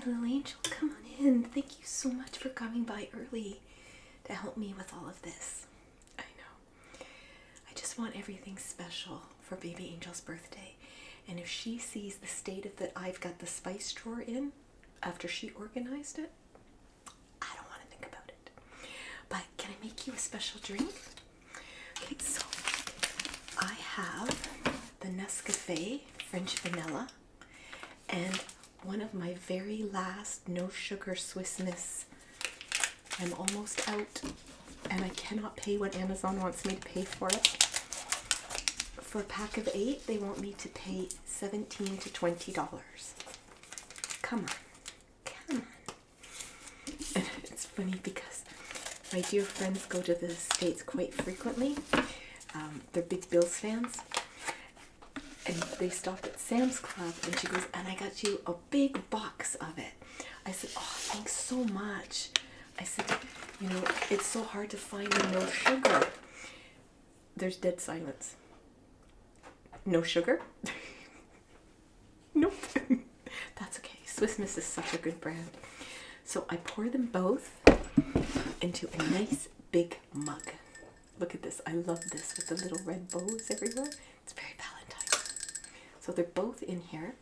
little angel, come on in. Thank you so much for coming by early to help me with all of this. I know. I just want everything special for baby Angel's birthday. And if she sees the state of that I've got the spice drawer in after she organized it, I don't want to think about it. But can I make you a special drink? Okay, so I have the Nescafe French Vanilla and one of my very last no sugar Swiss Miss. I'm almost out and I cannot pay what Amazon wants me to pay for it. For a pack of 8, they want me to pay $17 to $20. Come on, come on. And it's funny because my dear friends go to the States quite frequently. They're big Bills fans. And they stopped at Sam's Club and she goes, and I got you a big box of it. I said, oh, thanks so much. I said, you know, it's so hard to find the no sugar. There's dead silence. No sugar? Nope. That's okay. Swiss Miss is such a good brand. So I pour them both into a nice big mug. Look at this. I love this with the little red bows everywhere. It's very Valentine's. So they're both in here.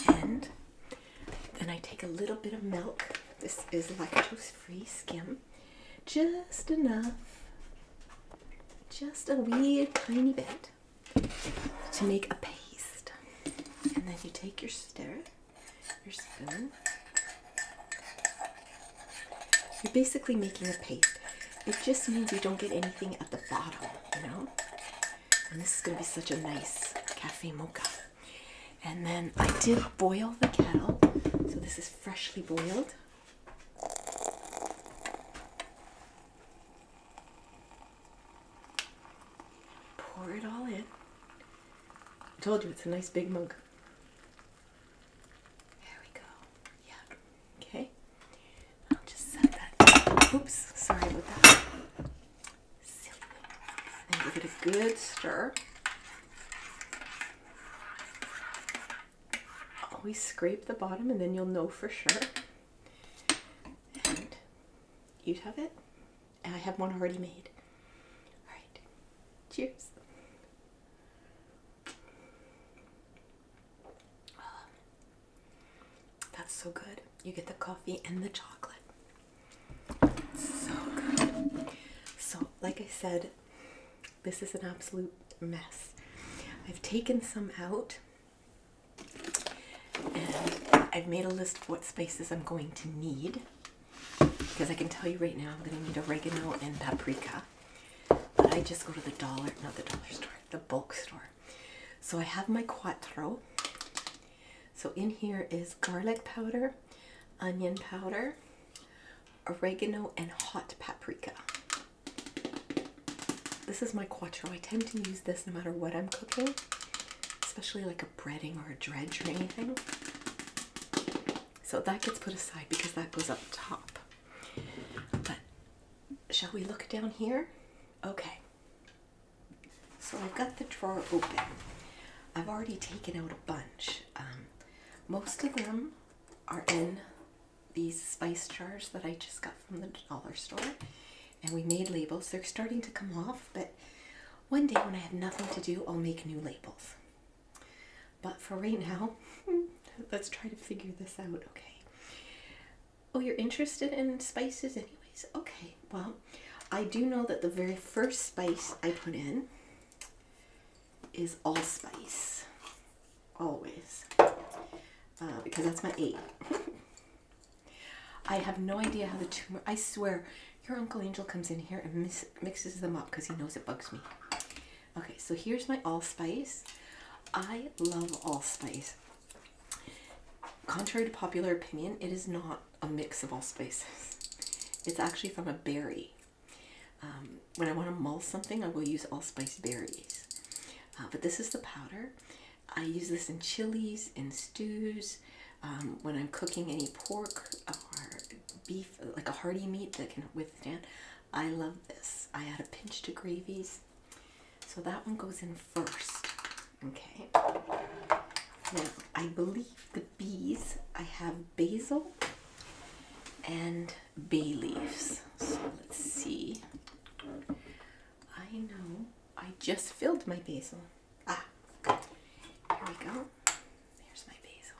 And then I take a little bit of milk. This is lactose-free skim. Just enough. Just a wee tiny bit to make a paste. And then you take your stir, your spoon. You're basically making a paste. It just means you don't get anything at the bottom, you know? And this is going to be such a nice cafe mocha. And then I did boil the kettle. So this is freshly boiled. Pour it all in. I told you it's a nice big mug. There we go. Yeah. Okay. I'll just set that. Oops. Sorry about that. Silly. And give it a good stir. Always scrape the bottom and then you'll know for sure. And you'd have it. And I have one already made. All right. Cheers. That's so good. You get the coffee and the chocolate. So good. So, like I said, this is an absolute mess. I've taken some out and I've made a list of what spices I'm going to need, because I can tell you right now I'm going to need oregano and paprika. But I just go to the the bulk store. So I have my Quattro. So in here is garlic powder, onion powder, oregano, and hot paprika. This is my Quattro. I tend to use this no matter what I'm cooking, especially like a breading or a dredge or anything. So that gets put aside because that goes up top. But shall we look down here? Okay. So I've got the drawer open. I've already taken out a bunch. Most of them are in these spice jars that I just got from the dollar store. And we made labels. They're starting to come off, but one day when I have nothing to do, I'll make new labels. But for right now, let's try to figure this out, okay? Oh, you're interested in spices anyways? Okay, well, I do know that the very first spice I put in is allspice. Always. Because that's my 8. I have no idea how the turmeric, I swear, your Uncle Angel comes in here and mixes them up because he knows it bugs me. Okay, so here's my allspice. I love allspice. Contrary to popular opinion, it is not a mix of allspices. It's actually from a berry. When I want to mull something, I will use allspice berries. But this is the powder. I use this in chilies, in stews, when I'm cooking any pork or beef, like a hearty meat that can withstand. I love this. I add a pinch to gravies. So that one goes in first. Okay. Now, I believe the B's, I have basil and bay leaves. So let's see. I know I just filled my basil. Ah, here we go. There's my basil.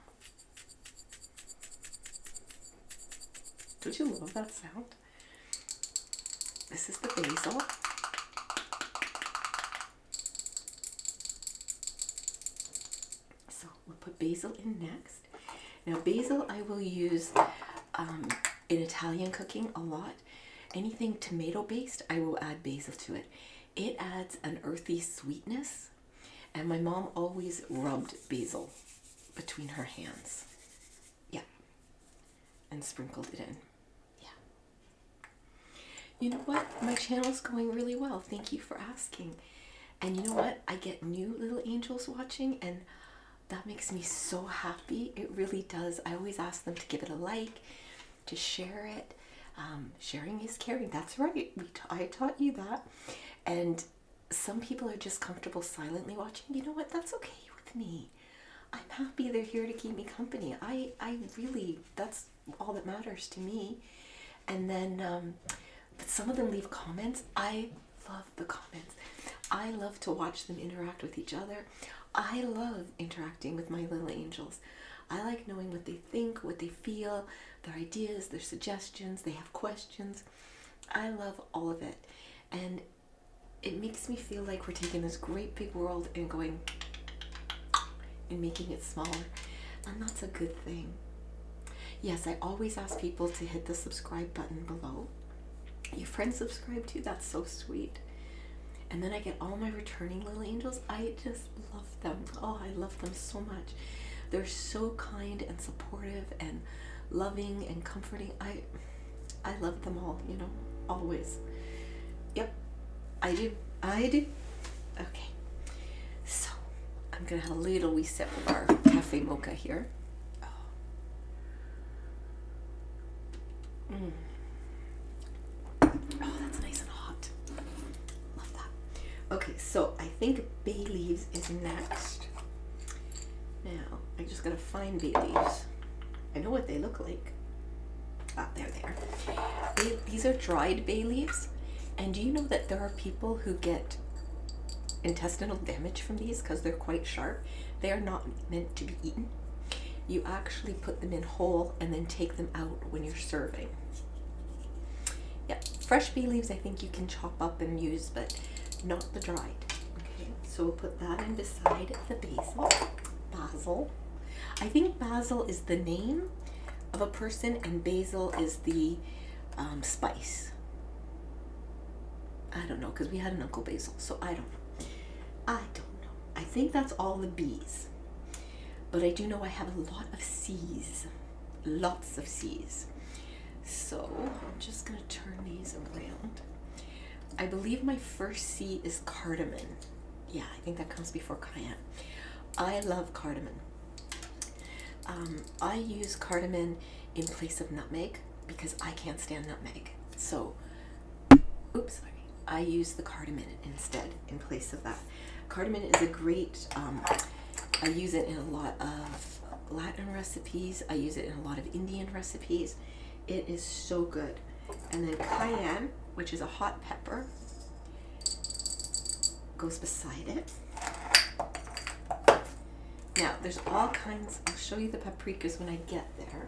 Don't you love that sound? This is the basil. So we'll put basil in next. Now basil I will use in Italian cooking a lot. Anything tomato based, I will add basil to it. It adds an earthy sweetness, and my mom always rubbed basil between her hands. Yeah. And sprinkled it in. Yeah. You know what? My channel's going really well. Thank you for asking. And you know what? I get new little angels watching, and that makes me so happy. It really does. I always ask them to give it a like, to share it. Sharing is caring. That's right. I taught you that. And some people are just comfortable silently watching. You know what? That's okay with me. I'm happy they're here to keep me company. I really, that's all that matters to me. And then, but some of them leave comments. I love the comments. I love to watch them interact with each other. I love interacting with my little angels. I like knowing what they think, what they feel, their ideas, their suggestions. They have questions. I love all of it. And it makes me feel like we're taking this great big world and going and making it smaller. And that's a good thing. Yes, I always ask people to hit the subscribe button below. Your friends subscribe too. That's so sweet. And then I get all my returning little angels. I just love them. Oh, I love them so much. They're so kind and supportive and loving and comforting. I love them all, you know, always. Yep, I do. Okay, so I'm gonna have a little wee sip of our cafe mocha here. Oh. Oh, that's nice and hot. Love that. Okay, so I think bay leaves is next. Now, I just gotta find bay leaves. I know what they look like. Ah, there they are. These are dried bay leaves. And do you know that there are people who get intestinal damage from these because they're quite sharp? They are not meant to be eaten. You actually put them in whole and then take them out when you're serving. Yeah, fresh bay leaves I think you can chop up and use, but not the dried. Okay, so we'll put that in beside the basil. Basil. I think basil is the name of a person and basil is the spice. I don't know, because we had an Uncle Basil, so I don't know. I think that's all the B's. But I do know I have a lot of C's. Lots of C's. So I'm just going to turn these around. I believe my first C is cardamom. Yeah, I think that comes before cayenne. I love cardamom. I use cardamom in place of nutmeg because I can't stand nutmeg. So, oops, sorry. I use the cardamom instead in place of that. Cardamom is a great, I use it in a lot of Latin recipes. I use it in a lot of Indian recipes. It is so good. And then cayenne, which is a hot pepper, goes beside it. Now, there's all kinds, I'll show you the paprikas when I get there.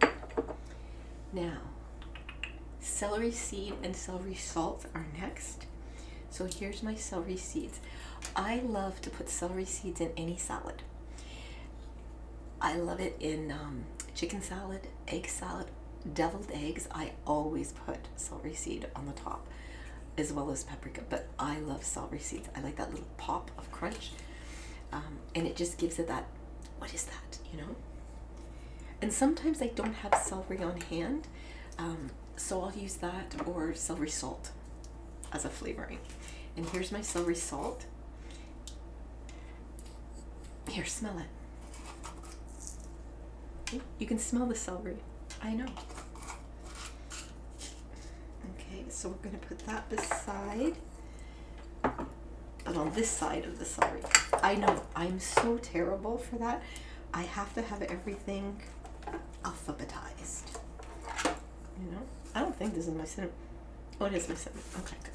Now, celery seed and celery salt are next. So here's my celery seeds. I love to put celery seeds in any salad. I love it in chicken salad, egg salad, deviled eggs. I always put celery seed on the top as well as paprika, but I love celery seeds. I like that little pop of crunch. And it just gives it that, what is that, you know? And sometimes I don't have celery on hand, so I'll use that or celery salt as a flavoring. And here's my celery salt. Here, smell it. You can smell the celery. I know. Okay, so we're going to put that beside, but on this side of the celery. I know, I'm so terrible for that. I have to have everything alphabetized. You know? I don't think this is my cinnamon. Oh, it is my cinnamon. Okay, good.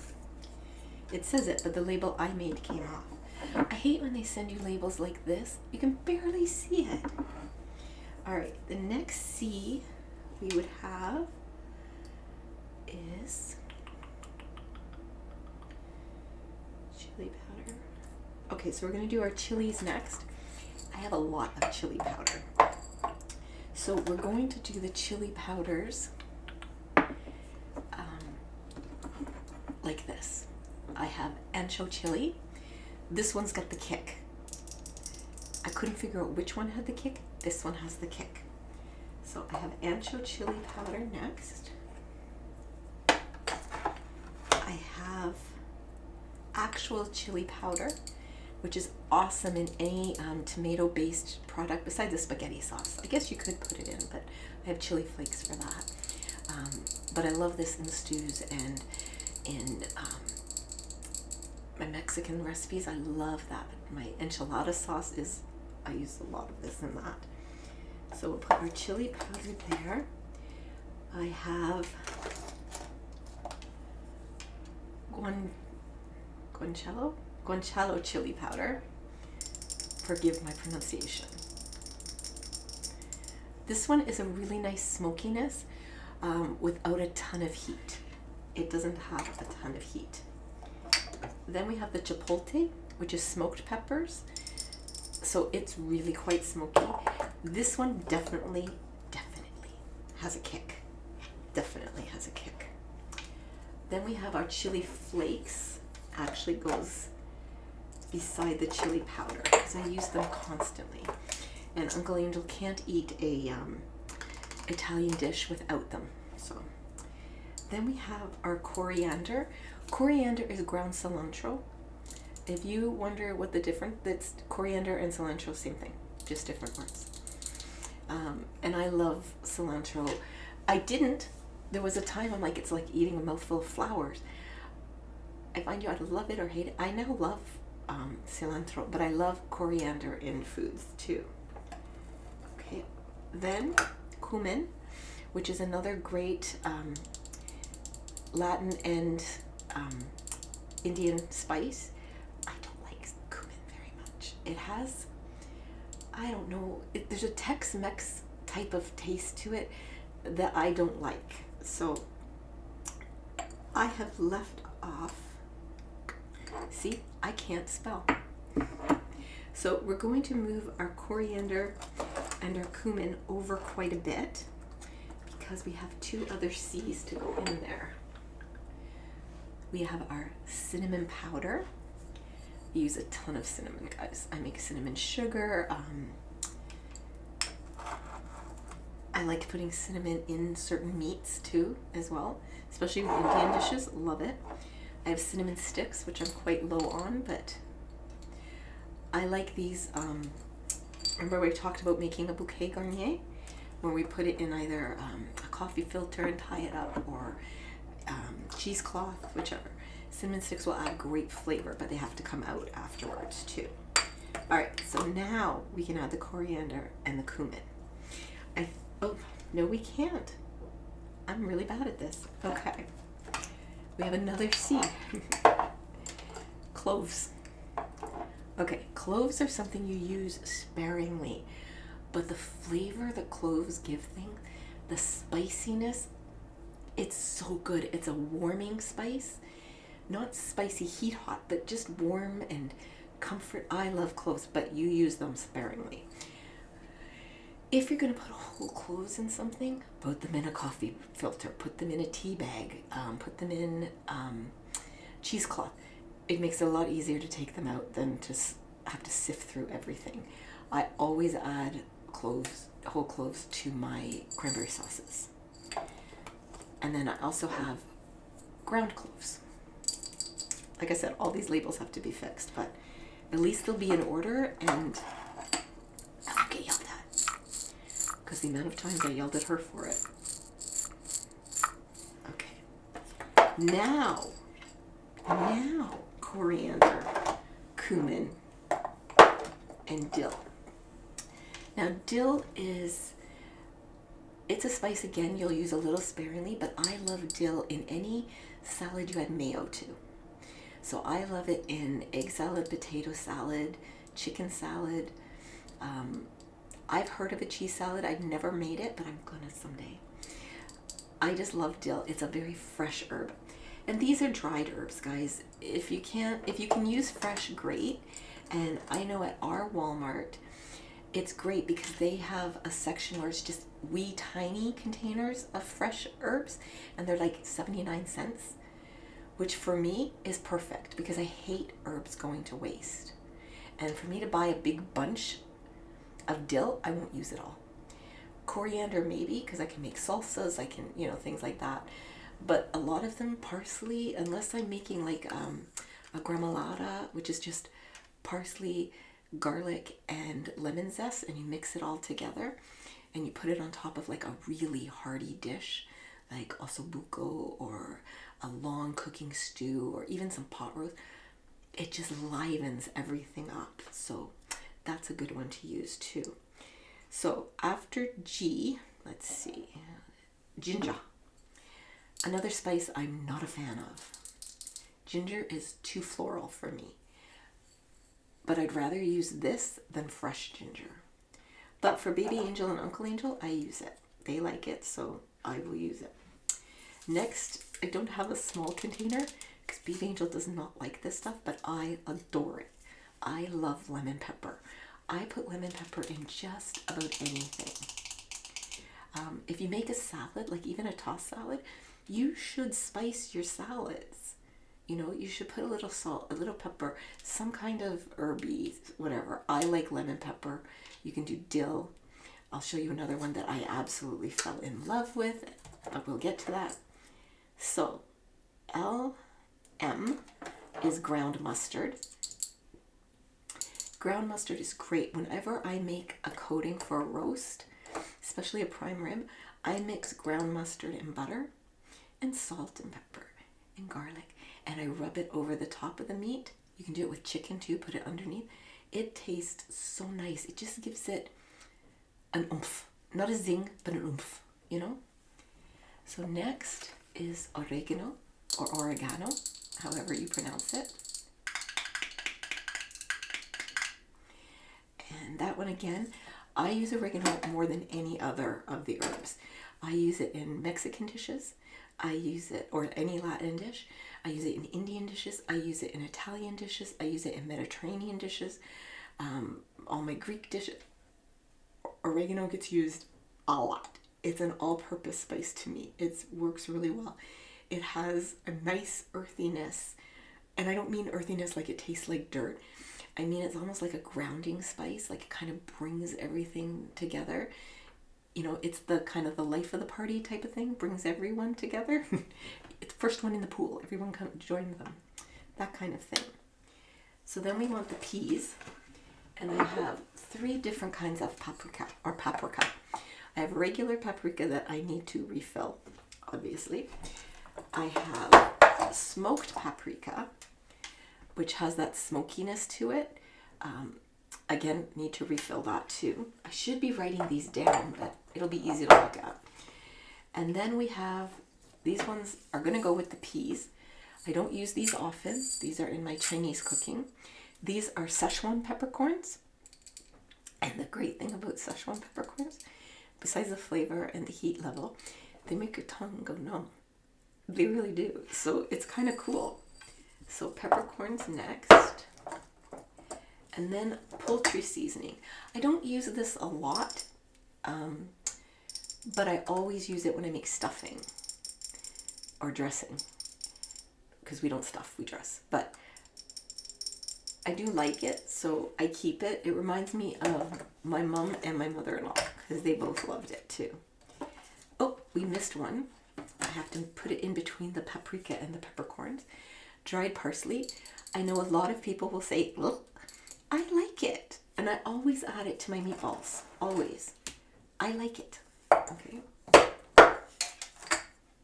It says it, but the label I made came off. I hate when they send you labels like this. You can barely see it. All right, the next C we would have is chili powder. Okay, so we're gonna do our chilies next. I have a lot of chili powder. So we're going to do the chili powders like this. I have ancho chili. This one's got the kick. I couldn't figure out which one had the kick. This one has the kick. So I have ancho chili powder next. I have actual chili powder, which is awesome in any tomato-based product besides the spaghetti sauce. I guess you could put it in, but I have chili flakes for that. But I love this in stews and in my Mexican recipes. I love that. My enchilada sauce is, I use a lot of this in that. So we'll put our chili powder there. I have guanciale chili powder. Forgive my pronunciation. This one is a really nice smokiness without a ton of heat. It doesn't have a ton of heat. Then we have the chipotle, which is smoked peppers. So it's really quite smoky. This one definitely has a kick. Definitely has a kick. Then we have our chili flakes. Actually goes beside the chili powder because I use them constantly. And Uncle Angel can't eat a Italian dish without them. So then we have our coriander. Coriander is ground cilantro. If you wonder what the difference, that's coriander and cilantro, same thing, just different words. And I love cilantro. There was a time I'm like, it's like eating a mouthful of flowers. I find you either love it or hate it. I now love cilantro, but I love coriander in foods too. Okay, then cumin, which is another great Latin and Indian spice. I don't like cumin very much. It has, I don't know, there's a Tex-Mex type of taste to it that I don't like. So I have left off, see, I can't spell. So we're going to move our coriander and our cumin over quite a bit because we have two other C's to go in there. We have our cinnamon powder. We use a ton of cinnamon, guys. I make cinnamon sugar. I like putting cinnamon in certain meats too, as well, especially with Indian dishes. Love it. I have cinnamon sticks, which I'm quite low on, but I like these. Remember we talked about making a bouquet garnier, where we put it in either a coffee filter and tie it up, or cheesecloth, whichever. Cinnamon sticks will add great flavor, but they have to come out afterwards too. All right, so now we can add the coriander and the cumin. Oh, no, we can't. I'm really bad at this. Okay. We have another C. Cloves. Okay, cloves are something you use sparingly, but the flavor that cloves give things, the spiciness, it's so good. It's a warming spice. Not spicy heat hot, but just warm and comfort. I love cloves, but you use them sparingly. If you're going to put whole cloves in something, put them in a coffee filter, put them in a tea bag, put them in cheesecloth. It makes it a lot easier to take them out than to have to sift through everything. I always add cloves, whole cloves, to my cranberry sauces. And then I also have ground cloves. Like I said, all these labels have to be fixed, but at least they'll be in order, and I won't get yelled at. Because the amount of times I yelled at her for it. Okay. Now, coriander, cumin, and dill. Now dill it's a spice again, you'll use a little sparingly, but I love dill in any salad you add mayo to. So I love it in egg salad, potato salad, chicken salad. I've heard of a cheese salad. I've never made it, but I'm gonna someday. I just love dill. It's a very fresh herb. And these are dried herbs, guys. If you can use fresh, great. And I know at our Walmart, it's great because they have a section where it's just wee tiny containers of fresh herbs, and they're like 79 cents, which for me is perfect because I hate herbs going to waste. And for me to buy a big bunch of dill, I won't use it all. Coriander maybe, because I can make salsas, I can, things like that. But a lot of them, parsley, unless I'm making like a gremolata, which is just parsley, garlic, and lemon zest, and you mix it all together, and you put it on top of like a really hearty dish, like ossobuco or a long cooking stew, or even some pot roast. It just livens everything up. So that's a good one to use too. So after G, let's see, ginger. Another spice I'm not a fan of. Ginger is too floral for me. But I'd rather use this than fresh ginger. But for Baby Angel and Uncle Angel, I use it. They like it, so I will use it. Next, I don't have a small container because Baby Angel does not like this stuff, but I adore it. I love lemon pepper. I put lemon pepper in just about anything. If you make a salad, like even a tossed salad, you should spice your salads. You should put a little salt, a little pepper, some kind of herby, whatever. I like lemon pepper. You can do dill. I'll show you another one that I absolutely fell in love with, but we'll get to that. So, LM is ground mustard. Ground mustard is great. Whenever I make a coating for a roast, especially a prime rib, I mix ground mustard and butter and salt and pepper and garlic, and I rub it over the top of the meat. You can do it with chicken too, put it underneath. It tastes so nice. It just gives it an oomph. Not a zing, but an oomph, So next is oregano, or oregano, however you pronounce it. And that one again, I use oregano more than any other of the herbs. I use it in Mexican dishes. I use it, or any Latin dish. I use it in Indian dishes. I use it in Italian dishes. I use it in Mediterranean dishes. All my Greek dishes. Oregano gets used a lot. It's an all-purpose spice to me. It works really well. It has a nice earthiness. And I don't mean earthiness like it tastes like dirt. I mean it's almost like a grounding spice. Like it kind of brings everything together. It's the kind of the life of the party type of thing, brings everyone together. It's the first one in the pool, everyone come join them, that kind of thing. So then we want the peas, and I have 3 different kinds of paprika. I have regular paprika that I need to refill, obviously. I have smoked paprika, which has that smokiness to it. Again, need to refill that too. I should be writing these down, but it'll be easy to look at. And then we have, these ones are going to go with the peas. I don't use these often. These are in my Chinese cooking. These are Szechuan peppercorns. And the great thing about Szechuan peppercorns, besides the flavor and the heat level, they make your tongue go numb. They really do. So it's kind of cool. So peppercorns next. And then poultry seasoning. I don't use this a lot, but I always use it when I make stuffing or dressing, because we don't stuff, we dress. But I do like it, so I keep it. It reminds me of my mom and my mother-in-law, because they both loved it too. Oh, we missed one. I have to put it in between the paprika and the peppercorns. Dried parsley. I know a lot of people will say, look, I like it. And I always add it to my meatballs. Always. I like it. Okay.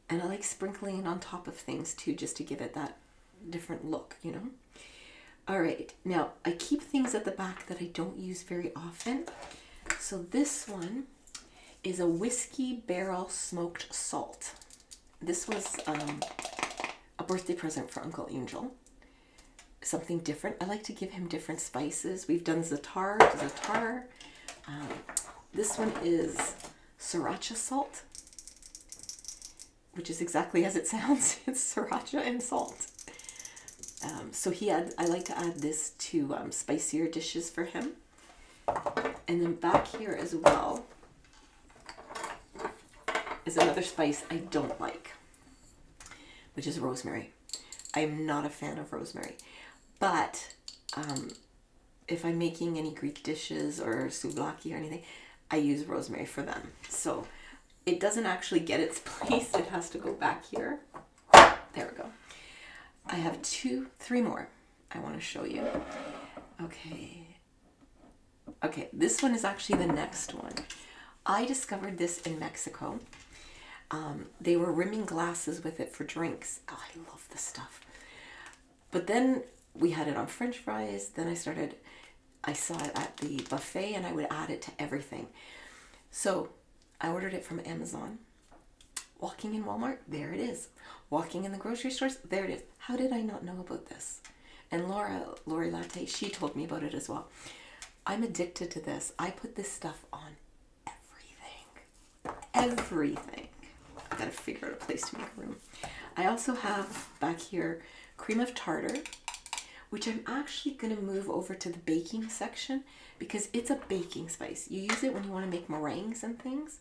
And I like sprinkling it on top of things too, just to give it that different look, All right. Now, I keep things at the back that I don't use very often. So this one is a whiskey barrel smoked salt. This was a birthday present for Uncle Angel. Something different. I like to give him different spices. We've done za'atar. This one is sriracha salt, which is exactly as it sounds. It's sriracha and salt. So I like to add this to spicier dishes for him. And then back here as well is another spice I don't like, which is rosemary. I am not a fan of rosemary, but if I'm making any Greek dishes or souvlaki or anything, I use rosemary for them. So it doesn't actually get its place. It has to go back here. There we go. I have 3 more I want to show you. Okay, this one is actually the next one. I discovered this in Mexico. They were rimming glasses with it for drinks. Oh, I love this stuff. But then we had it on French fries. Then I saw it at the buffet and I would add it to everything. So I ordered it from Amazon. Walking in Walmart, there it is. Walking in the grocery stores, there it is. How did I not know about this? And Lori Latte, she told me about it as well. I'm addicted to this. I put this stuff on everything. I gotta figure out a place to make room. I also have back here cream of tartar, which I'm actually gonna move over to the baking section because it's a baking spice. You use it when you want to make meringues and things.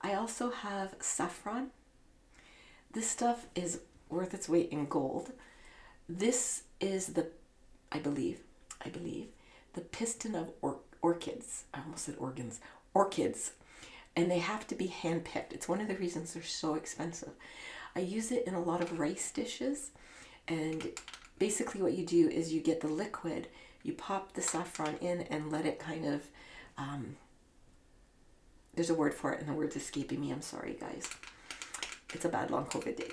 I also have saffron. This stuff is worth its weight in gold. This is I believe, the piston of orchids. I almost said organs. Orchids. And they have to be hand-picked. It's one of the reasons they're so expensive. I use it in a lot of rice dishes. And basically what you do is you get the liquid, you pop the saffron in and let it kind of, there's a word for it and the word's escaping me. I'm sorry, guys. It's a bad long COVID day.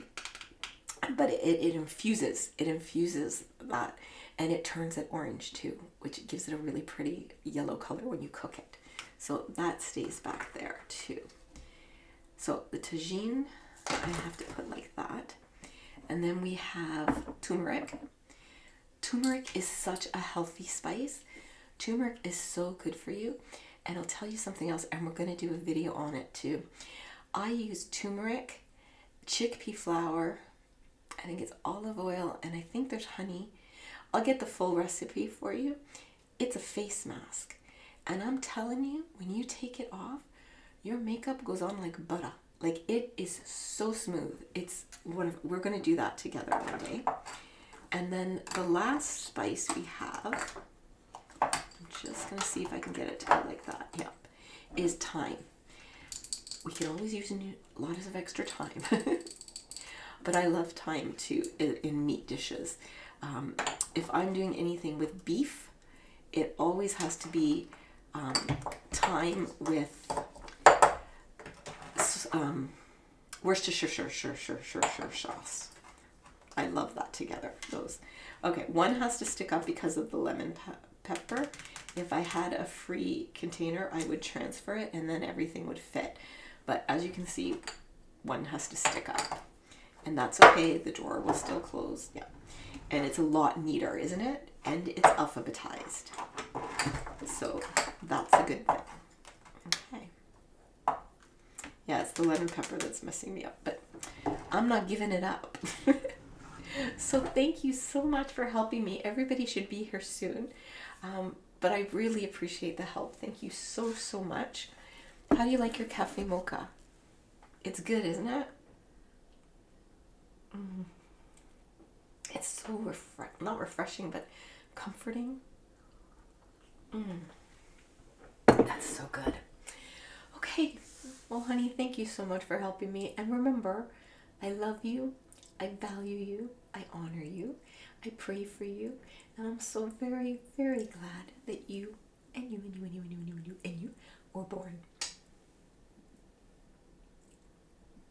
But it infuses that, and it turns it orange too, which gives it a really pretty yellow color when you cook it. So that stays back there too. So the tagine, I have to put like that. And then we have turmeric. Turmeric is such a healthy spice. Turmeric is so good for you. And I'll tell you something else, and we're going to do a video on it too. I use turmeric, chickpea flour, I think it's olive oil, and I think there's honey. I'll get the full recipe for you. It's a face mask. And I'm telling you, when you take it off, your makeup goes on like butter. Like, it is so smooth. We're going to do that together one day. And then the last spice we have, I'm just going to see if I can get it to go like that. Yeah, is thyme. We can always use lots of extra thyme. But I love thyme too in meat dishes. If I'm doing anything with beef, it always has to be thyme with Worcestershire sauce. I love that together. Those. Okay, one has to stick up because of the lemon pepper. If I had a free container, I would transfer it and then everything would fit. But as you can see, one has to stick up. And that's okay, the drawer will still close. Yeah. And it's a lot neater, isn't it? And it's alphabetized. So that's a good thing. Okay. Yeah, it's the lemon pepper that's messing me up, but I'm not giving it up. So thank you so much for helping me. Everybody should be here soon. But I really appreciate the help. Thank you so, so much. How do you like your cafe mocha? It's good, isn't it? It's so not refreshing, but comforting. That's so good. Okay, well, honey, thank you so much for helping me. And remember, I love you, I value you, I honor you, I pray for you, and I'm so very, very glad that you were born.